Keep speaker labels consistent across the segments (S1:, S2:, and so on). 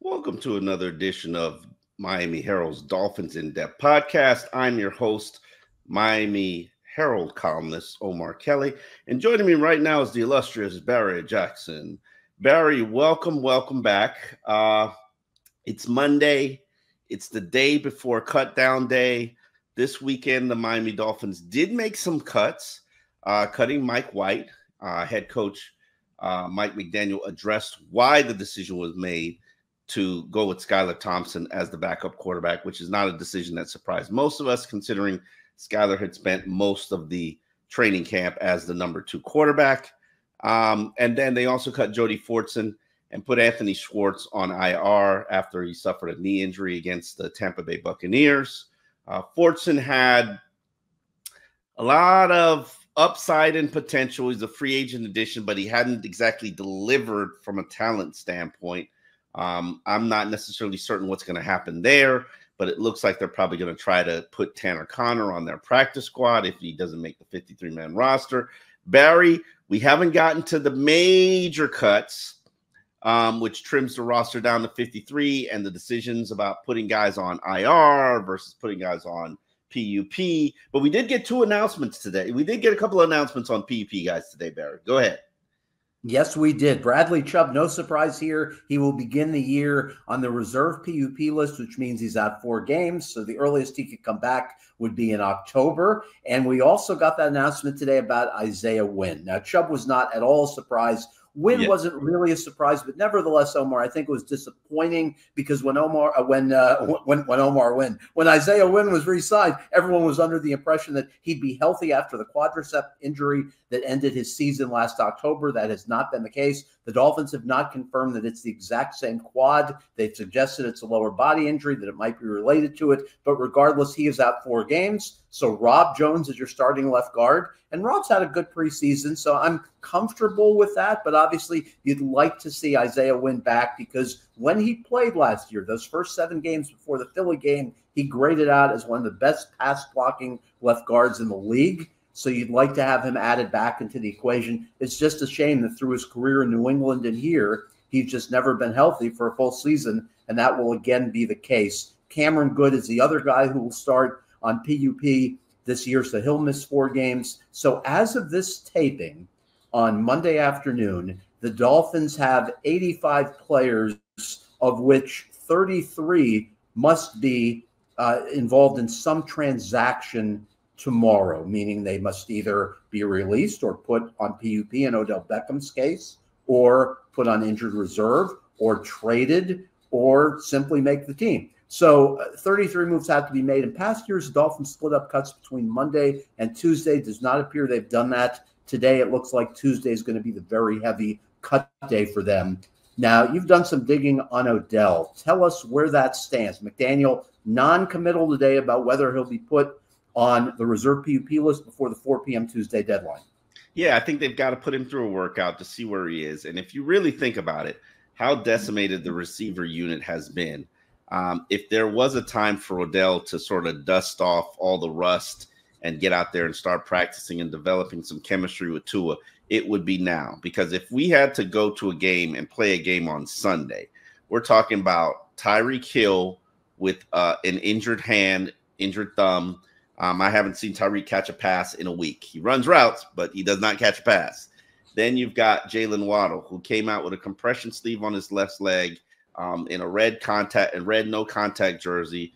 S1: Welcome to another edition of Miami Herald's Dolphins In Depth podcast. I'm your host, Miami Herald columnist Omar Kelly, and joining me right now is the illustrious Barry Jackson. Barry, welcome back. It's Monday. It's the day before cut down day. This weekend, the Miami Dolphins did make some cuts, cutting Mike White. Head coach Mike McDaniel addressed why the decision was made to go with Skylar Thompson as the backup quarterback, which is not a decision that surprised most of us, considering Skylar had spent most of the training camp as the number 2 quarterback. And then they also cut Jody Fortson and put Anthony Schwartz on IR after he suffered a knee injury against the Tampa Bay Buccaneers. Fortson had a lot of upside and potential. He's a free agent addition, but he hadn't exactly delivered from a talent standpoint. I'm not necessarily certain what's going to happen there, but it looks like they're probably going to try to put Tanner Conner on their practice squad if he doesn't make the 53-man roster. Barry, we haven't gotten to the major cuts, which trims the roster down to 53, and the decisions about putting guys on IR versus putting guys on PUP. But we did get 2 announcements today. We did get a couple of announcements on PUP guys today, Barry. Go ahead.
S2: Yes, we did. Bradley Chubb, no surprise here. He will begin the year on the reserve PUP list, which means he's out 4 games. So the earliest he could come back would be in October. And we also got that announcement today about Isaiah Wynn. Now, Chubb was not at all surprised. Wynn wasn't really a surprise, but nevertheless, Omar, I think it was disappointing because when Isaiah Wynn was re-signed, everyone was under the impression that he'd be healthy after the quadricep injury that ended his season last October. That has not been the case. The Dolphins have not confirmed that it's the exact same quad. They've suggested it's a lower body injury, that it might be related to it. But regardless, he is out 4 games. So Rob Jones is your starting left guard. And Rob's had a good preseason, so I'm comfortable with that. But obviously, you'd like to see Isaiah Wynn back because when he played last year, those first 7 games before the Philly game, he graded out as one of the best pass-blocking left guards in the league. So you'd like to have him added back into the equation. It's just a shame that through his career in New England and here, he's just never been healthy for a full season, and that will again be the case. Cameron Good is the other guy who will start on PUP this year, so he'll miss 4 games. So as of this taping on Monday afternoon, the Dolphins have 85 players, of which 33 must be involved in some transaction tomorrow, meaning they must either be released or put on PUP in Odell Beckham's case, or put on injured reserve, or traded, or simply make the team. So 33 moves have to be made. In past years, the Dolphins split up cuts between Monday and Tuesday. Does not appear they've done that. Today, it looks like Tuesday is going to be the very heavy cut day for them. Now, you've done some digging on Odell. Tell us where that stands. McDaniel, non-committal today about whether he'll be put on the reserve PUP list before the 4 p.m. Tuesday deadline.
S1: Yeah, I think they've got to put him through a workout to see where he is. And if you really think about it, how decimated the receiver unit has been. If there was a time for Odell to sort of dust off all the rust and get out there and start practicing and developing some chemistry with Tua, it would be now. Because if we had to go to a game and play a game on Sunday, we're talking about Tyreek Hill with an injured hand, injured thumb. I haven't seen Tyreek catch a pass in a week. He runs routes, but he does not catch a pass. Then you've got Jalen Waddle, who came out with a compression sleeve on his left leg, in a red no contact jersey.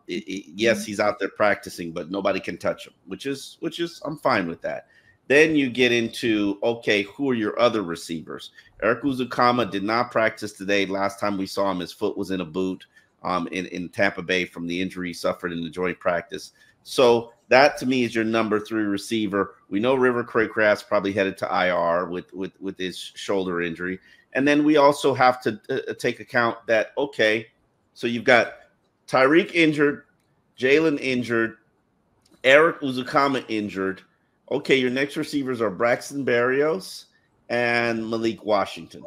S1: Yes, he's out there practicing, but nobody can touch him, which is I'm fine with that. Then you get into, okay, who are your other receivers? Eric Uzukama did not practice today. Last time we saw him, his foot was in a boot in Tampa Bay from the injury he suffered in the joint practice. So that to me is your number 3 receiver. We know River Cracraft's probably headed to IR with his shoulder injury. And then we also have to take account that, okay, so you've got Tyreek injured, Jalen injured, Eric Uzukama injured. Okay, your next receivers are Braxton Berrios and Malik Washington.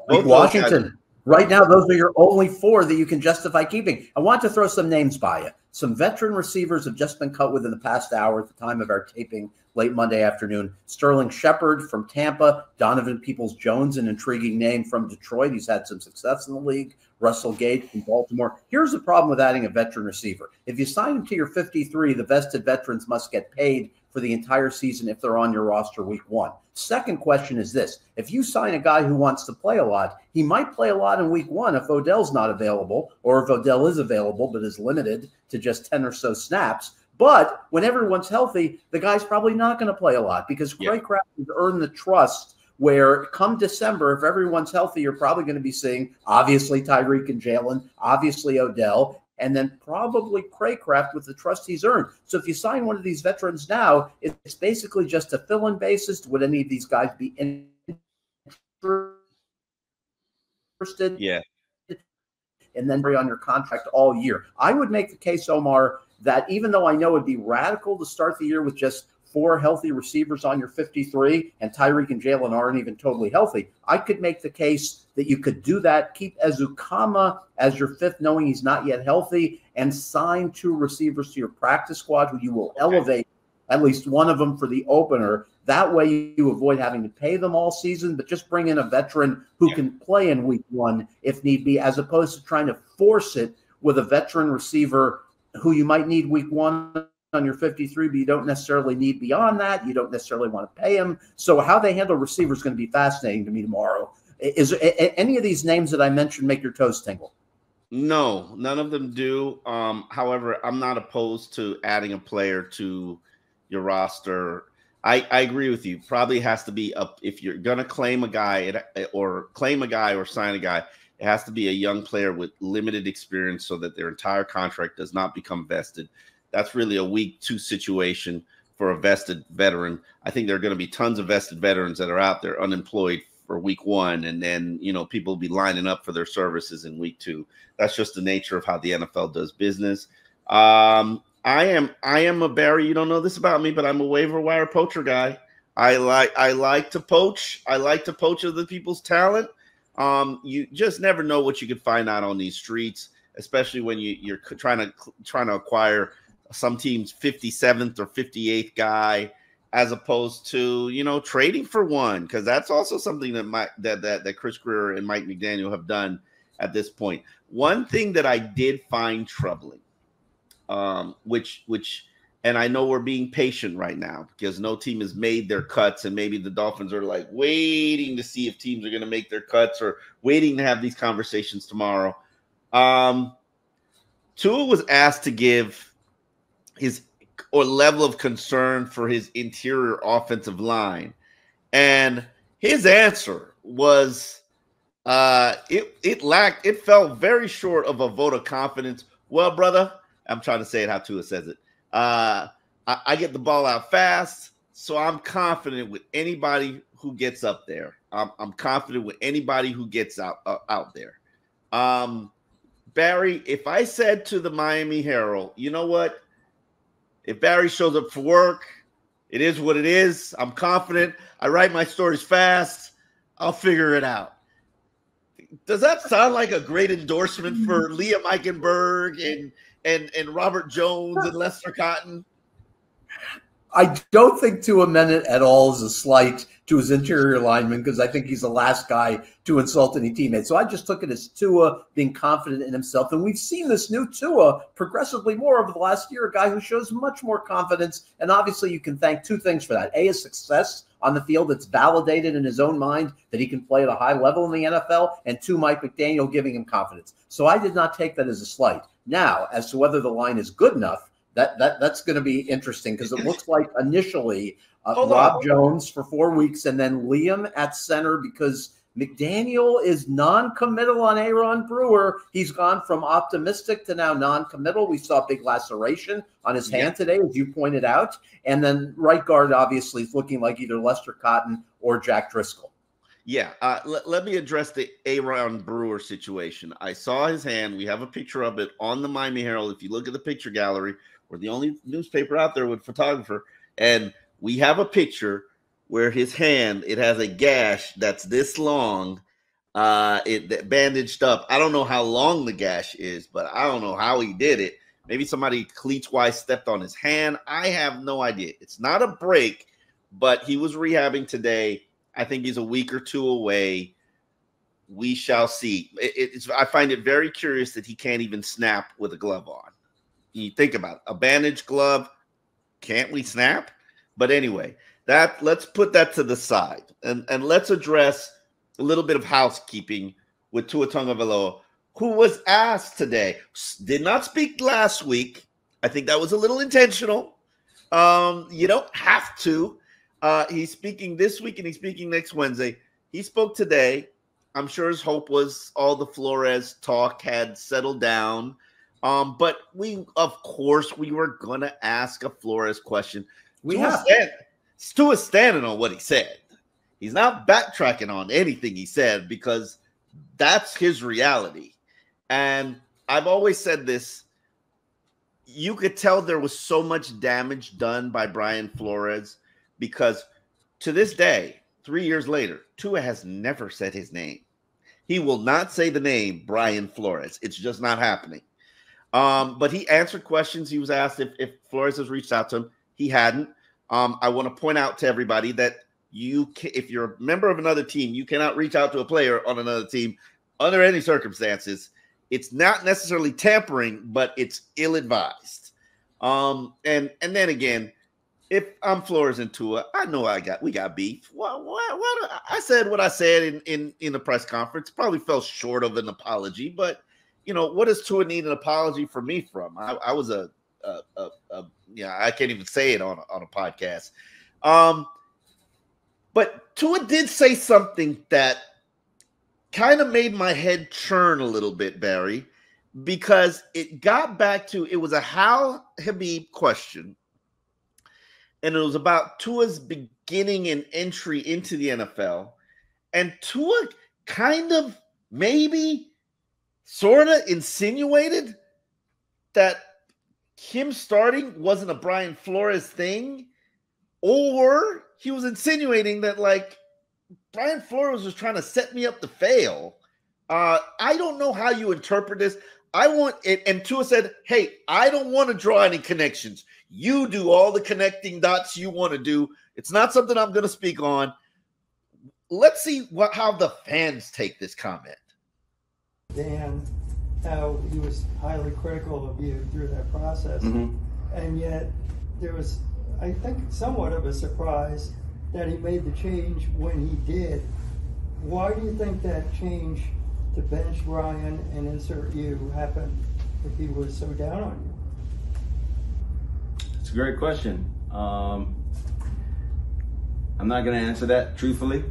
S2: Right now, those are your only 4 that you can justify keeping. I want to throw some names by you. Some veteran receivers have just been cut within the past hour at the time of our taping late Monday afternoon. Sterling Shepard from Tampa, Donovan Peoples-Jones, an intriguing name from Detroit. He's had some success in the league. Russell Gage from Baltimore. Here's the problem with adding a veteran receiver. If you sign him to your 53, the vested veterans must get paid for the entire season if they're on your roster week 1. Second question is this. If you sign a guy who wants to play a lot, he might play a lot in week 1 if Odell's not available, or if Odell is available but is limited to just 10 or so snaps. But when everyone's healthy, the guy's probably not going to play a lot because Craycraft has earned the trust where come December, if everyone's healthy, you're probably going to be seeing obviously Tyreek and Jalen, obviously Odell, and then probably Craycraft with the trust he's earned. So if you sign one of these veterans now, it's basically just a fill-in basis. Would any of these guys be interested?
S1: Yeah.
S2: And then be on your contract all year. I would make the case, Omar, that even though I know it'd be radical to start the year with just 4 healthy receivers on your 53, and Tyreek and Jalen aren't even totally healthy, I could make the case that you could do that, keep Ezukama as your 5th, knowing he's not yet healthy, and sign 2 receivers to your practice squad who you will elevate at least one of them for the opener. That way you avoid having to pay them all season, but just bring in a veteran who can play in week 1 if need be, as opposed to trying to force it with a veteran receiver who you might need week 1 on your 53, but you don't necessarily need beyond that. You don't necessarily want to pay him. So how they handle receivers is going to be fascinating to me tomorrow. Is any of these names that I mentioned make your toes tingle?
S1: No, none of them do. However, I'm not opposed to adding a player to your roster. I agree with you. Probably has to be up if you're going to claim a guy or sign a guy. It has to be a young player with limited experience so that their entire contract does not become vested. That's really a week 2 situation for a vested veteran. I think there are going to be tons of vested veterans that are out there unemployed for week 1, and then people will be lining up for their services in week 2. That's just the nature of how the NFL does business. I am a Barry. You don't know this about me, but I'm a waiver wire poacher guy. I like to poach. I like to poach other people's talent. You just never know what you could find out on these streets, especially when you're trying to acquire some team's 57th or 58th guy, as opposed to trading for one, because that's also something that Chris Greer and Mike McDaniel have done at this point. One thing that I did find troubling, which and I know we're being patient right now because no team has made their cuts, and maybe the Dolphins are like waiting to see if teams are going to make their cuts or waiting to have these conversations tomorrow. Tua was asked to give his level of concern for his interior offensive line, and his answer was it fell very short of a vote of confidence. Well, brother, I'm trying to say it how Tua says it. I get the ball out fast, so I'm confident with anybody who gets up there. I'm confident with anybody who gets out there. Barry, if I said to the Miami Herald, you know what? If Barry shows up for work, it is what it is. I'm confident. I write my stories fast. I'll figure it out. Does that sound like a great endorsement for Liam Eichenberg and Robert Jones and Lester Cotton?
S2: I don't think Tua meant it at all as a slight to his interior lineman, because I think he's the last guy to insult any teammate. So I just took it as Tua being confident in himself. And we've seen this new Tua progressively more over the last year, a guy who shows much more confidence. And obviously you can thank 2 things for that. A, his success on the field that's validated in his own mind that he can play at a high level in the NFL. And 2, Mike McDaniel giving him confidence. So I did not take that as a slight. Now, as to whether the line is good enough, that's going to be interesting, because it looks like initially Rob Jones for 4 weeks and then Liam at center, because McDaniel is non-committal on Aaron Brewer. He's gone from optimistic to now non-committal. We saw a big laceration on his hand today, as you pointed out. And then right guard obviously is looking like either Lester Cotton or Jack Driscoll.
S1: Yeah, let me address the Aaron Brewer situation. I saw his hand. We have a picture of it on the Miami Herald. If you look at the picture gallery, we're the only newspaper out there with photographer, and we have a picture where his hand, it has a gash that's this long, it bandaged up. I don't know how long the gash is, but I don't know how he did it. Maybe somebody cleats-wise stepped on his hand. I have no idea. It's not a break, but he was rehabbing today. I think he's a week or 2 away. we shall see. I find it very curious that he can't even snap with a glove on. You think about it, a bandage glove, can't we snap? But anyway, let's put that to the side and let's address a little bit of housekeeping with Tua Tagovailoa, who was asked today, did not speak last week. I think that was a little intentional. You don't have to. He's speaking this week and he's speaking next Wednesday. He spoke today. I'm sure his hope was all the Flores talk had settled down. But of course, we were going to ask a Flores question. Tua's standing on what he said. He's not backtracking on anything he said because that's his reality. And I've always said this. You could tell there was so much damage done by Brian Flores because to this day, 3 years later, Tua has never said his name. He will not say the name Brian Flores. It's just not happening. But he answered questions. He was asked if Flores has reached out to him. He hadn't. I want to point out to everybody that if you're a member of another team, you cannot reach out to a player on another team under any circumstances. It's not necessarily tampering, but it's ill-advised. And then again, if I'm Flores and Tua, I know we got beef. I said what I said in the press conference. Probably fell short of an apology, but what does Tua need an apology for me from? I was I can't even say it on a podcast. But Tua did say something that kind of made my head churn a little bit, Barry, because it got back to, it was a Hal Habib question, and it was about Tua's beginning and entry into the NFL, and Tua kind of maybe sort of insinuated that him starting wasn't a Brian Flores thing, or he was insinuating that, like, Brian Flores was trying to set me up to fail. I don't know how you interpret this. I want it. And Tua said, hey, I don't want to draw any connections. You do all the connecting dots you want to do. It's not something I'm going to speak on. Let's see how the fans take this comment.
S3: Dan, how he was highly critical of you through that process. Mm-hmm. And yet there was, I think, somewhat of a surprise that he made the change when he did. Why do you think that change to bench Brian and insert you happened if he was so down on you?
S4: It's a great question. I'm not going to answer that truthfully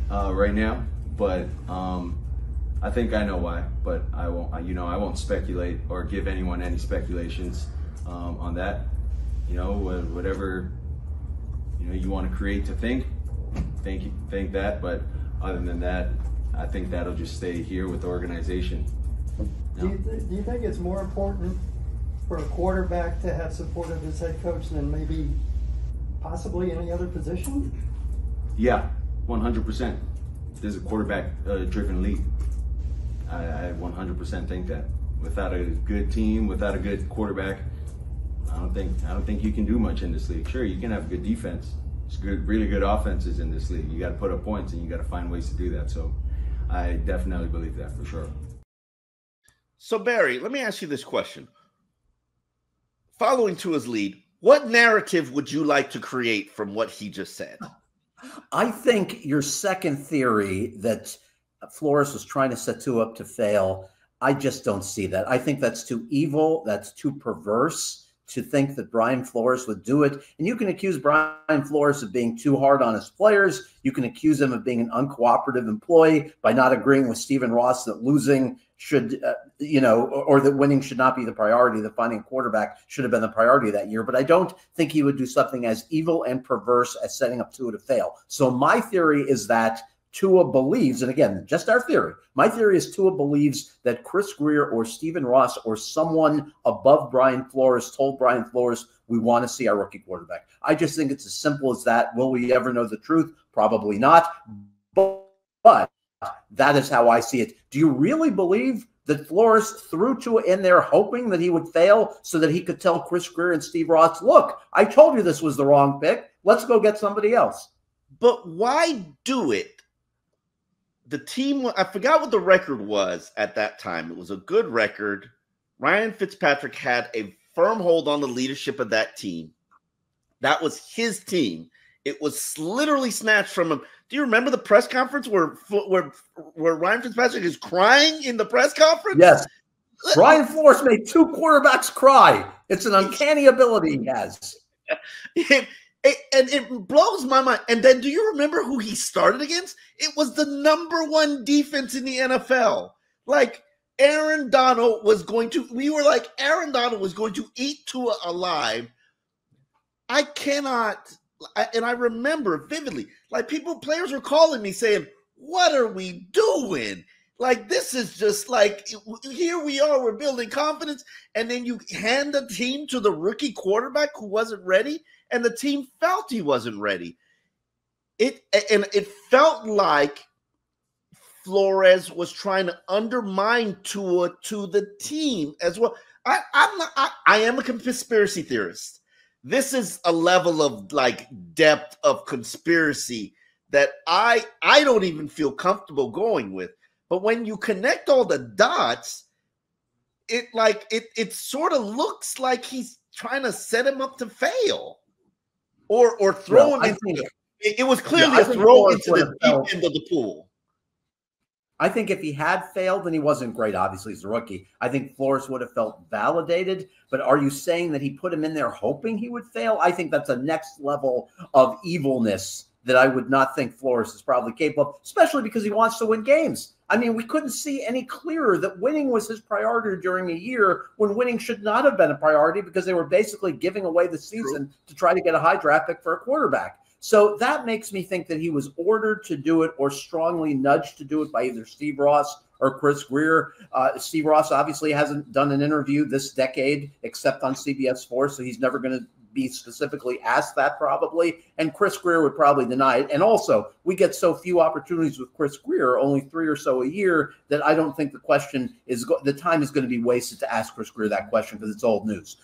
S4: right now, but I think I know why. But I won't. I won't speculate or give anyone any speculations on that. Whatever you want to create to think that. But other than that, I think that'll just stay here with the organization.
S3: Do you think it's more important for a quarterback to have support of his head coach than maybe possibly any other position?
S4: Yeah, 100%. There's a quarterback-driven league. I 100% think that. Without a good team, without a good quarterback, I don't think you can do much in this league. Sure, you can have good defense. There's really good offenses in this league. You got to put up points, and you got to find ways to do that. So I definitely believe that for sure.
S1: So Barry, let me ask you this question. Following Tua's lead, what narrative would you like to create from what he just said?
S2: I think your second theory that Flores was trying to set Tua up to fail, I just don't see that. I think that's too evil. That's too perverse to think that Brian Flores would do it. And you can accuse Brian Flores of being too hard on his players. You can accuse him of being an uncooperative employee by not agreeing with Stephen Ross that losing should, or that winning should not be the priority, that finding a quarterback should have been the priority that year. But I don't think he would do something as evil and perverse as setting up Tua to fail. So my theory is that Tua believes, and again, just our theory, my theory is Tua believes that Chris Grier or Stephen Ross or someone above Brian Flores told Brian Flores, we want to see our rookie quarterback. I just think it's as simple as that. Will we ever know the truth? Probably not. But that is how I see it. Do you really believe that Flores threw Tua in there hoping that he would fail so that he could tell Chris Grier and Steve Ross, look, I told you this was the wrong pick. Let's go get somebody else.
S1: But why do it the team, I forgot what the record was at that time. It was a good record. Ryan Fitzpatrick had a firm hold on the leadership of that team. That was his team. It was literally snatched from him. Do you remember the press conference where Ryan Fitzpatrick is crying in the press conference?
S2: Yes. Brian Flores made 2 quarterbacks cry. It's an uncanny ability he has.
S1: And it blows my mind. And then do you remember who he started against? It was the #1 defense in the NFL. Like, Aaron Donald was going to eat Tua alive. And I remember vividly, like, players were calling me saying, what are we doing? Like, this is just like, here we are, we're building confidence. And then you hand the team to the rookie quarterback who wasn't ready, and the team felt he wasn't ready. It felt like Flores was trying to undermine Tua to the team as well. I am a conspiracy theorist. This is a level of like depth of conspiracy that I don't even feel comfortable going with. But when you connect all the dots, it sort of looks like he's trying to set him up to fail, or throw him into. It was clearly a throw into the deep end of the pool.
S2: I think if he had failed, and he wasn't great, obviously, as a rookie, I think Flores would have felt validated. But are you saying that he put him in there hoping he would fail? I think that's a next level of evilness that I would not think Flores is probably capable of, especially because he wants to win games. I mean, we couldn't see any clearer that winning was his priority during a year when winning should not have been a priority, because they were basically giving away the season to try to get a high draft pick for a quarterback. So that makes me think that he was ordered to do it or strongly nudged to do it by either Steve Ross or Chris Grier. Steve Ross obviously hasn't done an interview this decade except on CBS Sports, so he's never going to be specifically asked that probably. And Chris Grier would probably deny it. And also, we get so few opportunities with Chris Grier, only 3 or so a year, that I don't think the question is the time is going to be wasted to ask Chris Grier that question, because it's old news.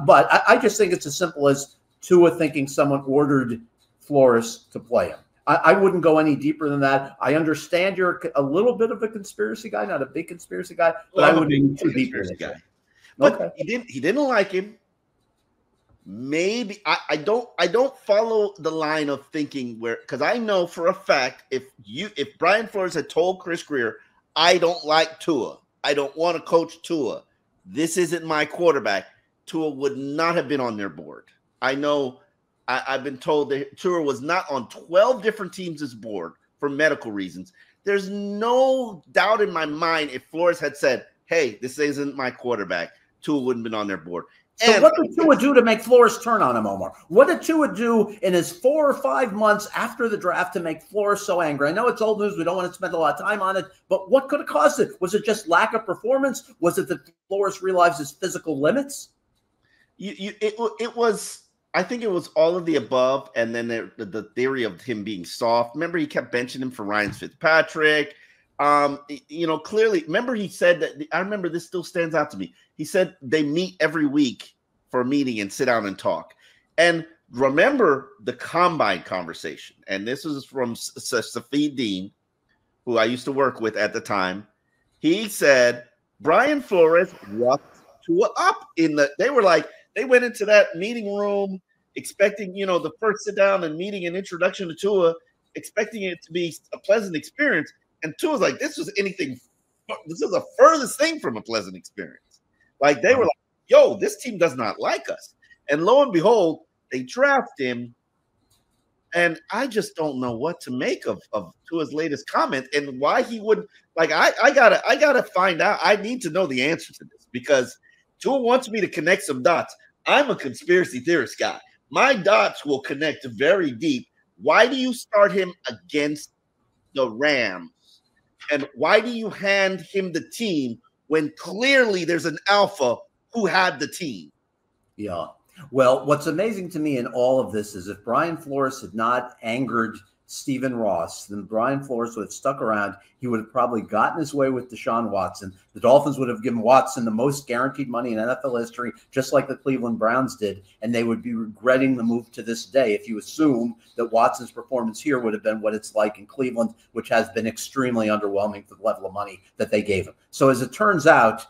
S2: But I just think it's as simple as Tua thinking someone ordered Flores to play him. I wouldn't go any deeper than that. I understand you're a little bit of a conspiracy guy, not a big conspiracy guy, but I wouldn't be too deep in it.
S1: But okay. He didn't like him. Maybe I don't follow the line of thinking where, because I know for a fact if Brian Flores had told Chris Grier, I don't like Tua, I don't want to coach Tua, this isn't my quarterback, Tua would not have been on their board. I know. I've been told that Tua was not on 12 different teams' board for medical reasons. There's no doubt in my mind if Flores had said, hey, this isn't my quarterback, Tua wouldn't have been on their board.
S2: So what did Tua do to make Flores turn on him, Omar? What did Tua do in his 4 or 5 months after the draft to make Flores so angry? I know it's old news. We don't want to spend a lot of time on it, but what could have caused it? Was it just lack of performance? Was it that Flores realized his physical limits?
S1: It was... I think it was all of the above, and then the theory of him being soft. Remember, he kept benching him for Ryan Fitzpatrick. Clearly, remember he said that. I remember this still stands out to me. He said they meet every week for a meeting and sit down and talk. And remember the combine conversation. And this was from Safid Dean, who I used to work with at the time. He said Brian Flores walked Tua up in the. They went into that meeting room expecting, the first sit down and meeting and introduction to Tua, expecting it to be a pleasant experience. And Tua's like, this is the furthest thing from a pleasant experience. Like, they were like, yo, this team does not like us. And lo and behold, they draft him. And I just don't know what to make of Tua's latest comment and why he wouldn't. Like, I gotta find out. I need to know the answer to this, because Tua wants me to connect some dots. I'm a conspiracy theorist guy. My dots will connect very deep. Why do you start him against the Rams? And why do you hand him the team when clearly there's an alpha who had the team?
S2: Yeah. Well, what's amazing to me in all of this is if Brian Flores had not angered Stephen Ross, then Brian Flores would have stuck around. He would have probably gotten his way with Deshaun Watson. The Dolphins would have given Watson the most guaranteed money in NFL history, just like the Cleveland Browns did, and they would be regretting the move to this day if you assume that Watson's performance here would have been what it's like in Cleveland, which has been extremely underwhelming for the level of money that they gave him. So as it turns out,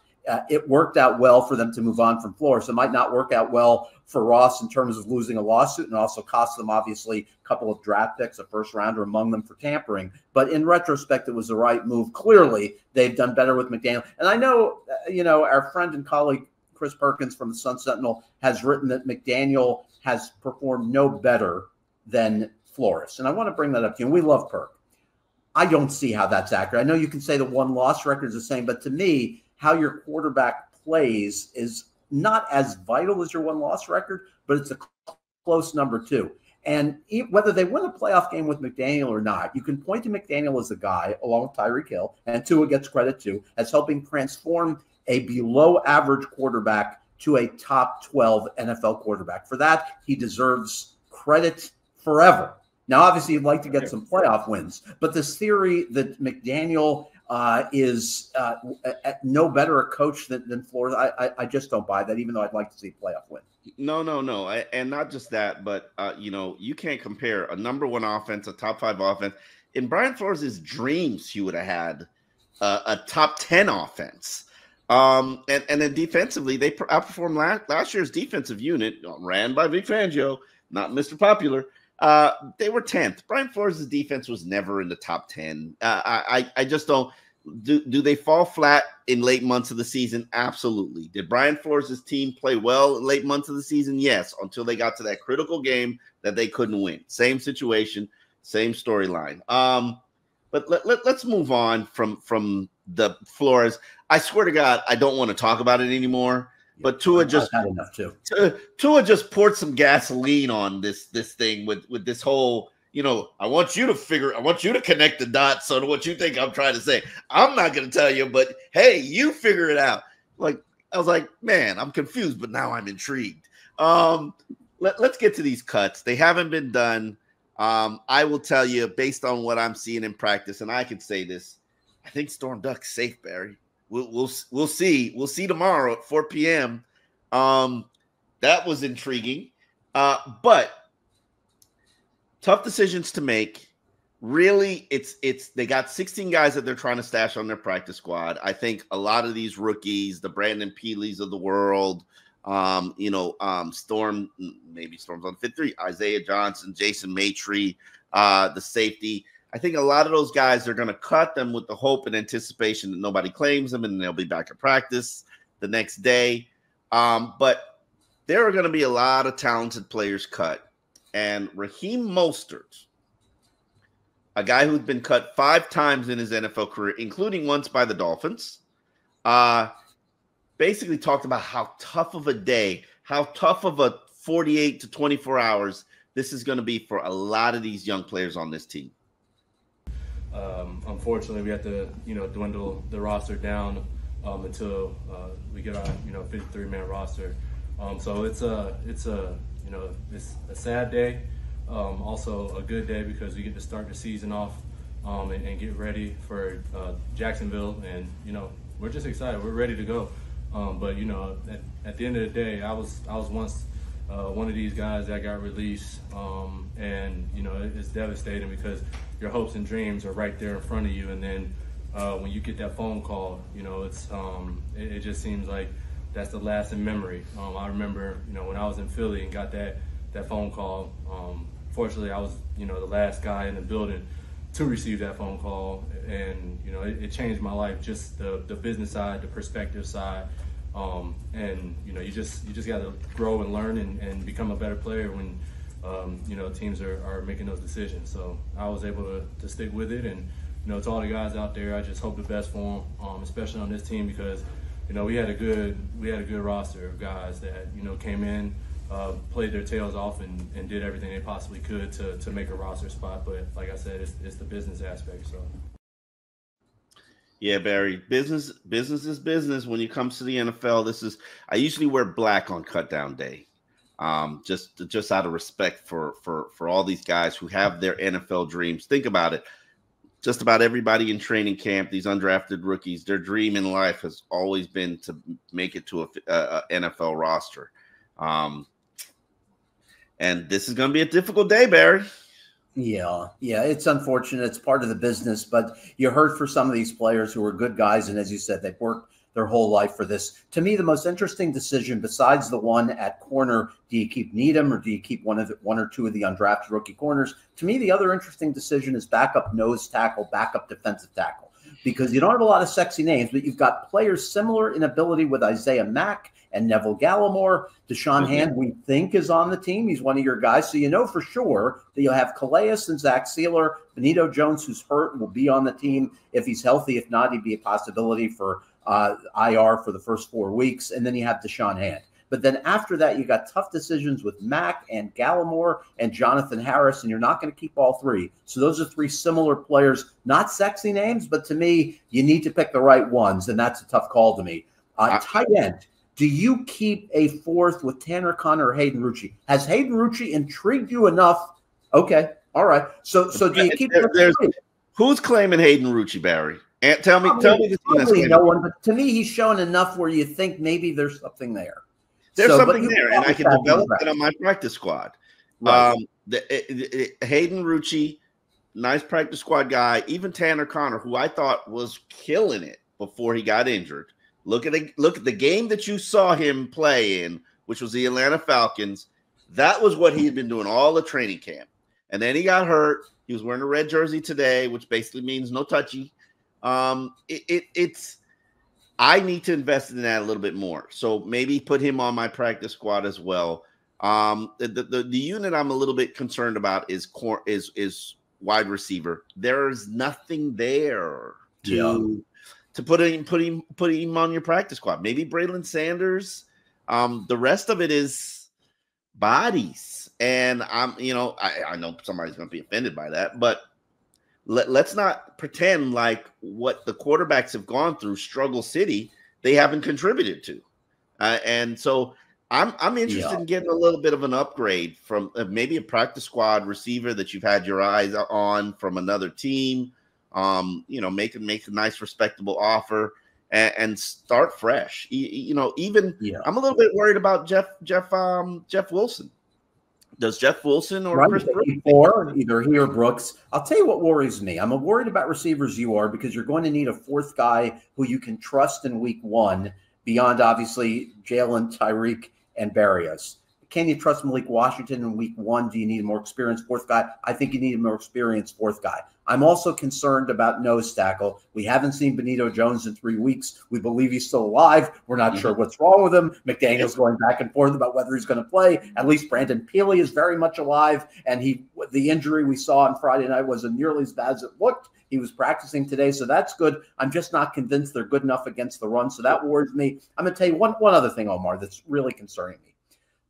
S2: it worked out well for them to move on from Flores. It might not work out well for Ross in terms of losing a lawsuit, and also cost them, obviously, a couple of draft picks, a first rounder among them, for tampering. But in retrospect, it was the right move. Clearly, they've done better with McDaniel. And I know, our friend and colleague Chris Perkins from the Sun Sentinel has written that McDaniel has performed no better than Flores. And I want to bring that up to you. And we love Perk. I don't see how that's accurate. I know you can say the one-loss record is the same, but to me, how your quarterback plays is not as vital as your one-loss record, but it's a close number two. And whether they win a playoff game with McDaniel or not, you can point to McDaniel as a guy, along with Tyreek Hill, and Tua gets credit too, as helping transform a below-average quarterback to a top 12 NFL quarterback. For that, he deserves credit forever. Now, obviously, you'd like to get some playoff wins, but this theory that McDaniel is no better a coach than Flores, I just don't buy that, even though I'd like to see a playoff win.
S1: No. And not just that, but, you can't compare a number one offense, a top 5 offense. In Brian Flores' dreams, he would have had a top 10 offense. And then defensively, they outperformed last year's defensive unit, ran by Vic Fangio, not Mr. Popular. They were 10th. Brian Flores' defense was never in the top 10. I just don't. Do they fall flat in late months of the season? Absolutely. Did Brian Flores' team play well in late months of the season? Yes, until they got to that critical game that they couldn't win. Same situation, same storyline. But let's move on from the Flores. I swear to God, I don't want to talk about it anymore. But Tua just
S2: had enough too.
S1: Tua just poured some gasoline on this thing with this whole, I want you to connect the dots on what you think I'm trying to say. I'm not going to tell you, but hey, you figure it out. Like, I was like, man, I'm confused, but now I'm intrigued. Let's get to these cuts. They haven't been done. I will tell you, based on what I'm seeing in practice, and I can say this, I think Storm Duck's safe, Barry. We'll see. We'll see tomorrow at 4 p.m. That was intriguing. But tough decisions to make. Really, they got 16 guys that they're trying to stash on their practice squad. I think a lot of these rookies, the Brandon Peeleys of the world, Storm, maybe Storm's on fit 3, Isaiah Johnson, Jason Maitre, the safety. I think a lot of those guys are going to cut them with the hope and anticipation that nobody claims them and they'll be back at practice the next day. But there are going to be a lot of talented players cut. And Raheem Mostert, a guy who's been cut 5 times in his NFL career, including once by the Dolphins, basically talked about how tough of a day, how tough of a 48 to 24 hours this is going to be for a lot of these young players on this team.
S5: Unfortunately, we have to, dwindle the roster down until we get our, 53-man roster. So it's a sad day, also a good day because we get to start the season off and get ready for Jacksonville. And we're just excited. We're ready to go. But at the end of the day, I was once one of these guys that got released, and it's devastating because your hopes and dreams are right there in front of you, and then when you get that phone call, it just seems like that's the lasting memory. I remember when I was in Philly and got that phone call. Fortunately, I was the last guy in the building to receive that phone call, and it changed my life. Just the business side, the perspective side. And you just got to grow and learn and become a better player when teams are making those decisions. So I was able to stick with it, and to all the guys out there, I just hope the best for them, especially on this team, because we had a good roster of guys that came in, played their tails off and did everything they possibly could to make a roster spot. But like I said, it's the business aspect. So.
S1: Yeah, Barry, business is business when it comes to the NFL. I usually wear black on cut down day. Just out of respect for all these guys who have their NFL dreams. Think about it. Just about everybody in training camp, these undrafted rookies, their dream in life has always been to make it to a NFL roster. And this is going to be a difficult day, Barry.
S2: Yeah, it's unfortunate. It's part of the business, but you heard for some of these players who are good guys, and as you said, they've worked their whole life for this. To me, the most interesting decision, besides the one at corner, do you keep Needham or do you keep one or two of the undrafted rookie corners? To me, the other interesting decision is backup nose tackle, backup defensive tackle, because you don't have a lot of sexy names, but you've got players similar in ability with Isaiah Mack and Neville Gallimore. Deshaun Hand, we think, is on the team. He's one of your guys. So you know for sure that you'll have Calais and Zach Sealer. Benito Jones, who's hurt, will be on the team if he's healthy. If not, he'd be a possibility for IR for the first 4 weeks. And then you have Deshaun Hand. But then after that, you got tough decisions with Mack and Gallimore and Jonathan Harris, and you're not going to keep all three. So those are three similar players, not sexy names, but to me, you need to pick the right ones, and that's a tough call to me. Tight end. Do you keep a fourth with Tanner Conner or Hayden Rucci? Has Hayden Rucci intrigued you enough? Okay, all right. So do you keep
S1: who's claiming Hayden Rucci, Barry? And tell me the
S2: team. No one, but to me, he's shown enough where you think maybe there's something there.
S1: There's something there, and I can develop it on my practice squad. Right. Hayden Rucci, nice practice squad guy. Even Tanner Conner, who I thought was killing it before he got injured. Look at the game that you saw him play in, which was the Atlanta Falcons. That was what he had been doing all the training camp. And then he got hurt. He was wearing a red jersey today, which basically means no touchy. It's I need to invest in that a little bit more. So maybe put him on my practice squad as well. The unit I'm a little bit concerned about is wide receiver. There's nothing there to put him on your practice squad. Maybe Braylon Sanders. The rest of it is bodies. And I know somebody's going to be offended by that, but let's not pretend like what the quarterbacks have gone through, Struggle City, they haven't contributed to. And so I'm interested in getting a little bit of an upgrade from maybe a practice squad receiver that you've had your eyes on from another team. Make a nice, respectable offer and start fresh. I'm a little bit worried about Jeff Wilson. Does Jeff Wilson or Chris Brooks?
S2: Or either he or Brooks. I'll tell you what worries me. I'm worried about receivers you are because you're going to need a fourth guy who you can trust in week one beyond, obviously, Jalen, Tyreek, and Berrios. Can you trust Malik Washington in week one? Do you need a more experienced fourth guy? I think you need a more experienced fourth guy. I'm also concerned about nose tackle. We haven't seen Benito Jones in 3 weeks. We believe he's still alive. We're not sure what's wrong with him. McDaniel's going back and forth about whether he's going to play. At least Brandon Peely is very much alive. And the injury we saw on Friday night wasn't nearly as bad as it looked. He was practicing today, so that's good. I'm just not convinced they're good enough against the run, so that worries me. I'm going to tell you one other thing, Omar, that's really concerning me.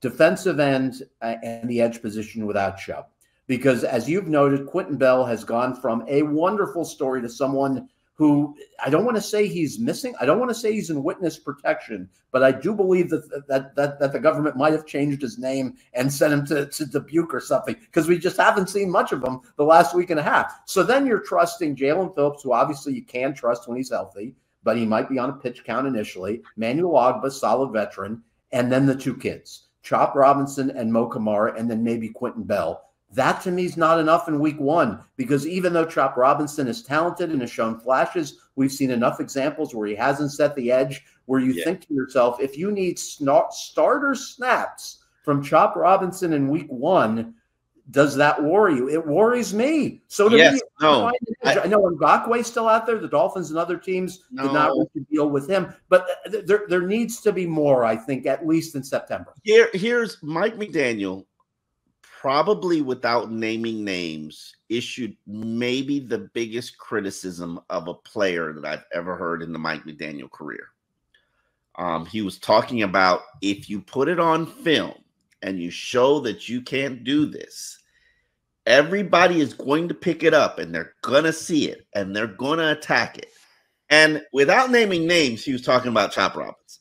S2: Defensive end and the edge position without Chubb. Because as you've noted, Quentin Bell has gone from a wonderful story to someone who I don't want to say he's missing. I don't want to say he's in witness protection, but I do believe that the government might have changed his name and sent him to Dubuque or something because we just haven't seen much of him the last week and a half. So then you're trusting Jalen Phillips, who obviously you can trust when he's healthy, but he might be on a pitch count initially. Manuel Ogba, solid veteran, and then the two kids, Chop Robinson and Mo Kamara, and then maybe Quentin Bell. That to me is not enough in week one because even though Chop Robinson is talented and has shown flashes, we've seen enough examples where he hasn't set the edge where you think to yourself, if you need starter snaps from Chop Robinson in week one, does that worry you? It worries me. So to me, I know Ngakwe's still out there. The Dolphins and other teams did not want to deal with him, but there needs to be more, I think, at least in September.
S1: Here's Mike McDaniel, probably without naming names, issued maybe the biggest criticism of a player that I've ever heard in the Mike McDaniel career. He was talking about if you put it on film and you show that you can't do this, everybody is going to pick it up and they're going to see it and they're going to attack it. And without naming names, he was talking about Chop Robinson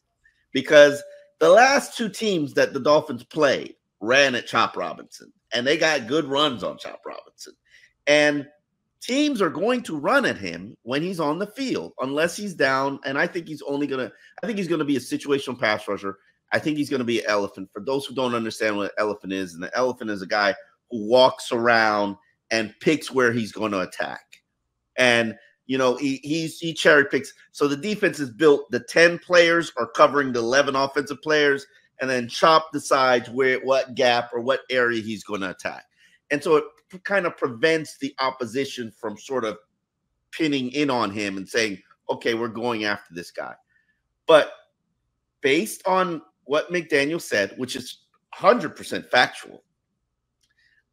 S1: because The last two teams that the Dolphins played ran at Chop Robinson, and they got good runs on Chop Robinson. And teams are going to run at him when he's on the field, unless he's down. And I think he's going to be a situational pass rusher. I think he's going to be an elephant. For those who don't understand what an elephant is, and the elephant is a guy who walks around and picks where he's going to attack. And, you know, he cherry picks. So the defense is built. The 10 players are covering the 11 offensive players, and then Chop decides what gap or what area he's going to attack. And so it kind of prevents the opposition from sort of pinning in on him and saying, okay, we're going after this guy. But based on what McDaniel said, which is 100% factual,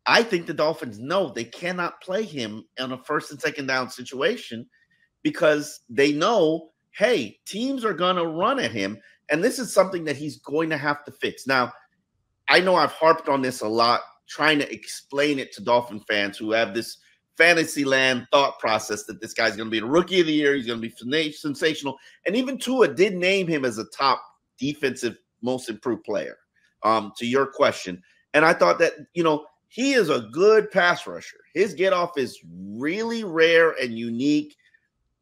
S1: I think the Dolphins know they cannot play him on a first and second down situation because they know, hey, teams are going to run at him, and this is something that he's going to have to fix. Now, I know I've harped on this a lot, trying to explain it to Dolphin fans who have this fantasy land thought process that this guy's going to be the rookie of the year, he's going to be sensational, and even Tua did name him as a top defensive most improved player, to your question. And I thought that, you know, he is a good pass rusher. His get off is really rare and unique,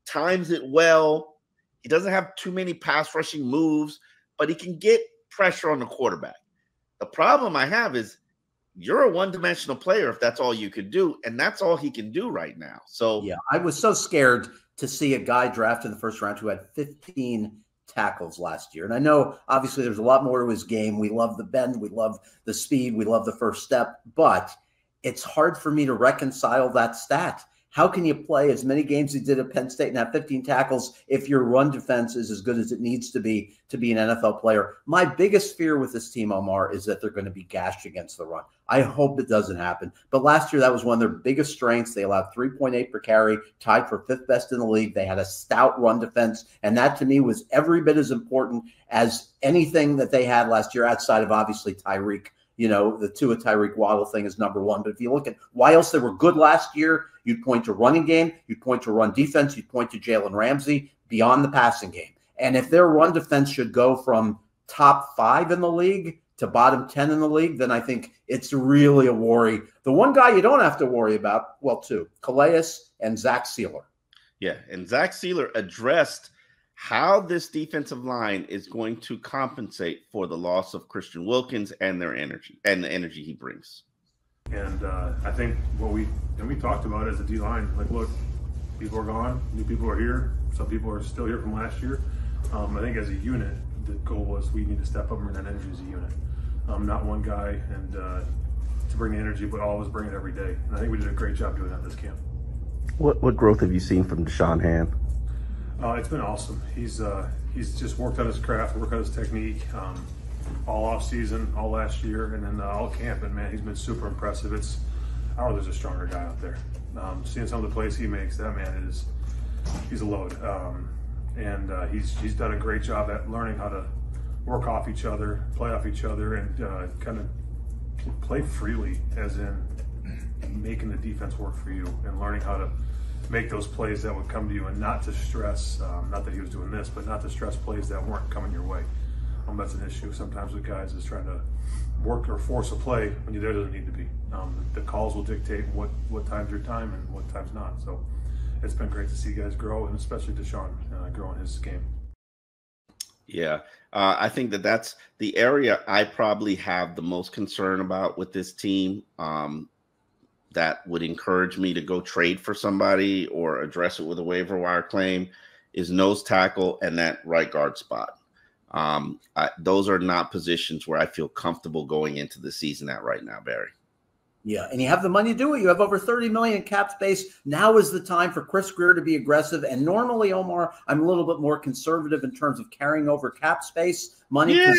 S1: times it well. He doesn't have too many pass rushing moves, but he can get pressure on the quarterback. The problem I have is you're a one-dimensional player if that's all you can do, and that's all he can do right now. So
S2: yeah, I was so scared to see a guy drafted in the first round who had 15 tackles last year. And I know obviously there's a lot more to his game. We love the bend, we love the speed, we love the first step, but it's hard for me to reconcile that stat. How can you play as many games as he did at Penn State and have 15 tackles if your run defense is as good as it needs to be an NFL player? My biggest fear with this team, Omar, is that they're going to be gashed against the run. I hope it doesn't happen. But last year, that was one of their biggest strengths. They allowed 3.8 per carry, tied for 5th best in the league. They had a stout run defense, and that to me was every bit as important as anything that they had last year outside of obviously Tyreek. You know, the Tua Tyreek Waddle thing is number one. But if you look at why else they were good last year, you'd point to running game, you'd point to run defense, you'd point to Jalen Ramsey beyond the passing game. And if their run defense should go from top 5 in the league to bottom 10 in the league, then I think it's really a worry. The one guy you don't have to worry about, well, two, Calais and Zach Sealer.
S1: Yeah, and Zach Sealer addressed how this defensive line is going to compensate for the loss of Christian Wilkins and their energy and the energy he brings.
S6: And I think what we talked about as a D-line, like, look, people are gone, new people are here, some people are still here from last year. I think as a unit, the goal was we need to step up and bring that energy as a unit. Not one guy and to bring the energy, but all of us bring it every day. And I think we did a great job doing that this camp.
S1: What growth have you seen from Deshaun Hand?
S6: It's been awesome. He's just worked on his craft, worked on his technique, all off season, all last year, and then all camp. And man, he's been super impressive. I don't know, there's a stronger guy out there. Seeing some of the plays he makes, that man he's a load. And he's done a great job at learning how to work off each other, play off each other, and kind of play freely, as in making the defense work for you and learning how to make those plays that would come to you and not to stress, not that he was doing this, but not to stress plays that weren't coming your way. That's an issue sometimes with guys, is trying to work or force a play when there doesn't need to be. The calls will dictate what time's your time and what time's not. So it's been great to see guys grow, and especially Deshaun grow in his game.
S1: Yeah, I think that's the area I probably have the most concern about with this team. That would encourage me to go trade for somebody or address it with a waiver wire claim is nose tackle and that right guard spot. Those are not positions where I feel comfortable going into the season at right now, Barry.
S2: Yeah, and you have the money to do it. You have over $30 million in cap space. Now is the time for Chris Grier to be aggressive. And normally, Omar, I'm a little bit more conservative in terms of carrying over cap space money. Yeah.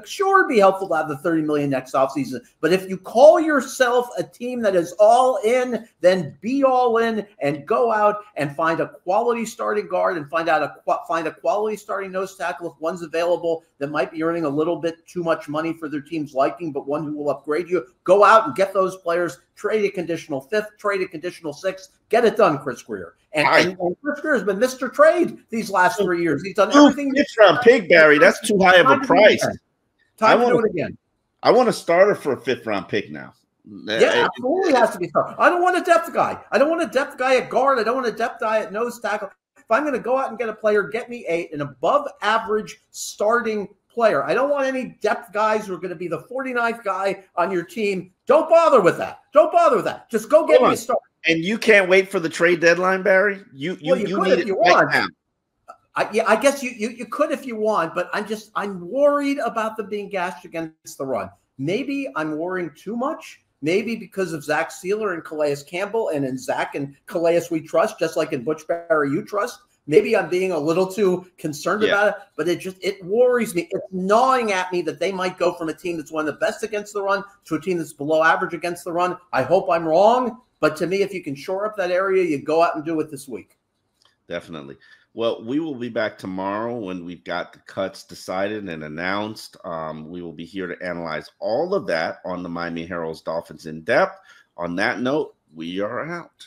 S2: Sure, it'd be helpful to have the $30 million next offseason. But if you call yourself a team that is all in, then be all in and go out and find a quality starting guard and find a quality starting nose tackle if one's available that might be earning a little bit too much money for their team's liking, but one who will upgrade you. Go out and get those players. Trade a conditional 5th, trade a conditional 6th. Get it done, Chris Grier. And Chris Grier has been Mr. Trade these last 3 years. He's done everything.
S1: 5th round pick, Barry. That's too high of a price.
S2: Time to do it again.
S1: I want a starter for a 5th-round pick now.
S2: Yeah, absolutely has to be starter. I don't want a depth guy. I don't want a depth guy at guard. I don't want a depth guy at nose tackle. If I'm going to go out and get a player, get me an above-average starting player. I don't want any depth guys who are going to be the 49th guy on your team. Don't bother with that. Don't bother with that. Just go get me a starter.
S1: And you can't wait for the trade deadline, Barry? You need it right now.
S2: I guess you could if you want, but I'm worried about them being gashed against the run. Maybe I'm worrying too much. Maybe because of Zach Sealer and Calais Campbell, and in Zach and Calais we trust, just like in Butch Barry you trust. Maybe I'm being a little too concerned about it, but it worries me. It's gnawing at me that they might go from a team that's one of the best against the run to a team that's below average against the run. I hope I'm wrong, but to me, if you can shore up that area, you go out and do it this week.
S1: Definitely. Well, we will be back tomorrow when we've got the cuts decided and announced. We will be here to analyze all of that on the Miami Herald's Dolphins in Depth. On that note, we are out.